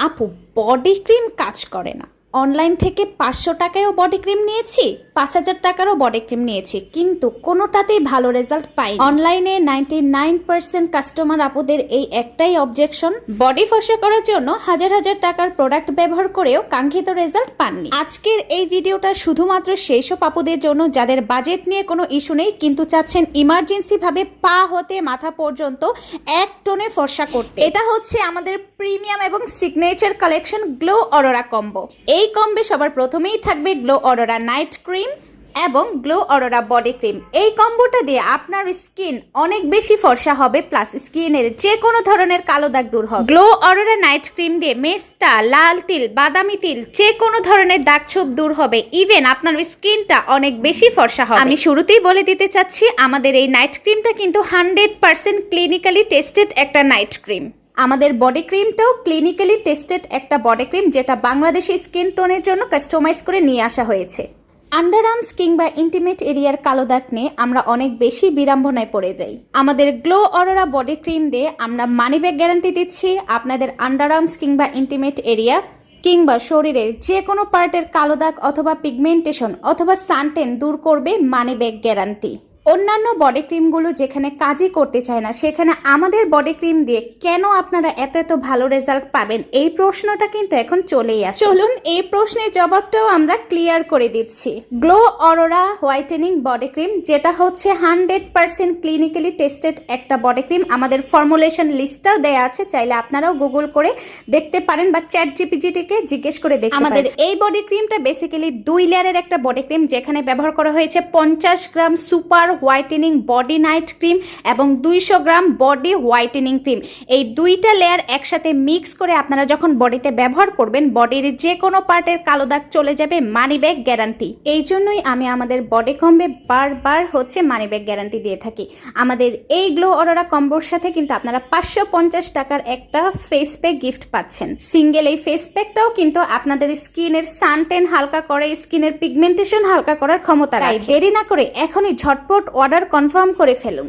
আপু, body cream কাজ করে না। অনলাইন থেকে 500 টাকায়ও বডি ক্রিম নিয়েছি, 5000 টাকারও বডি ক্রিম নিয়েছি, কিন্তু কোনোটাতেই ভালো রেজাল্ট পাই। অনলাইনে 99% কাস্টমার আপুদের এই একটাই অবজেকশন, বডি ফর্সা করার জন্য হাজার হাজার টাকার প্রোডাক্ট ব্যবহার করেও কাঙ্ক্ষিত রেজাল্ট পাননি। আজকের এই ভিডিওটা শুধুমাত্র সেই সব আপুদের জন্য যাদের বাজেট নিয়ে কোনো ইস্যু নেই, কিন্তু চাচ্ছেন ইমার্জেন্সি ভাবে পা হতে মাথা পর্যন্ত এক টোনে ফর্সা করতে। এটা হচ্ছে আমাদের প্রিমিয়াম এবং signature collection glow aurora combo. এই কম্বে সবার প্রথমেই থাকবে গ্লো অরোরা নাইট ক্রিম এবং গ্লো অরোরা বডি ক্রিম। এই কম্বোটা দিয়ে আপনার স্কিন অনেক বেশি ফর্সা হবে, প্লাস স্কিনের যে কোনো ধরনের কালো দাগ দূর হবে। গ্লো অরোরা নাইট ক্রিম দিয়ে মেস্তা, লাল তিল, বাদামি তিল, যে কোনো ধরনের দাগ ছোপ দূর হবে, ইভেন আপনার স্কিনটা অনেক বেশি ফর্সা হবে। আমি শুরুতেই বলে দিতে চাচ্ছি, আমাদের এই নাইট ক্রিমটা কিন্তু 100% ক্লিনিক্যালি টেস্টেড একটা নাইট ক্রিম। আমাদের বডি ক্রিমটাও ক্লিনিক্যালি টেস্টেড একটা বডি ক্রিম, যেটা বাংলাদেশি স্কিন টোনের জন্য কাস্টমাইজ করে নিয়ে আসা হয়েছে। আন্ডার আর্মস কিংবা ইন্টিমেট এরিয়ার কালো দাগ নিয়ে আমরা অনেক বেশি বিড়ম্বনায় পড়ে যাই। আমাদের গ্লো অরোরা বডি ক্রিম দিয়ে আমরা মানি ব্যাক গ্যারান্টি দিচ্ছি। আপনাদের আন্ডার আর্মস কিংবা ইন্টিমেট এরিয়া কিংবা শরীরের যে কোনো পার্টের কালো দাগ অথবা পিগমেন্টেশন অথবা সানটেন দূর করবে মানি ব্যাক গ্যারান্টি। অন্যান্য বডি ক্রিমগুলো যেখানে কাজই করতে চায় না, সেখানে আমাদের বডি ক্রিম দিয়ে কেন আপনারা এত এত ভালো রেজাল্ট পাবেন, এই প্রশ্নটা কিন্তু এখন চলেই আসে। চলুন এই প্রশ্নের জবাবটাও আমরা ক্লিয়ার করে দিচ্ছি। Glow aurora whitening body cream, যেটা হচ্ছে 100% ক্লিনিক্যালি টেস্টেড একটা বডি ক্রিম। আমাদের ফর্মুলেশন লিস্টটাও দেয়া আছে, চাইলে আপনারাও গুগল করে দেখতে পারেন বা চ্যাট জিপিটিকে জিজ্ঞেস করে দেখতে পারেন। আমাদের এই বডি ক্রিমটা বেসিক্যালি 2 লেয়ারের একটা বডি ক্রিম, যেখানে ব্যবহার করা হয়েছে 50 gram super whitening body night cream এবং 200 গ্রাম বডি হোয়াইটেনিং ক্রিম। এই দুইটা লেয়ার একসাথে মিক্স করে আপনারা যখন বডিতে ব্যবহার করবেন, বডির যে কোনো পার্টের কালো দাগ চলে যাবে, মানি ব্যাক গ্যারান্টি। এই জন্যই আমি আমাদের বডি কম্বে বারবার মানি ব্যাক গ্যারান্টি দিয়ে থাকি। আমাদের এই গ্লো অরোরা কম্বোর সাথে কিন্তু আপনারা 550 টাকার একটা ফেস প্যাক গিফট পাচ্ছেন। সিঙ্গেল এই ফেস প্যাকটাও কিন্তু আপনাদের স্কিনের সানটেন হালকা করে, স্কিনের পিগমেন্টেশন হালকা করার ক্ষমতা রাখে। দেরি না করে এখনই ঝটপট অর্ডার কনফার্ম করে ফেলুন।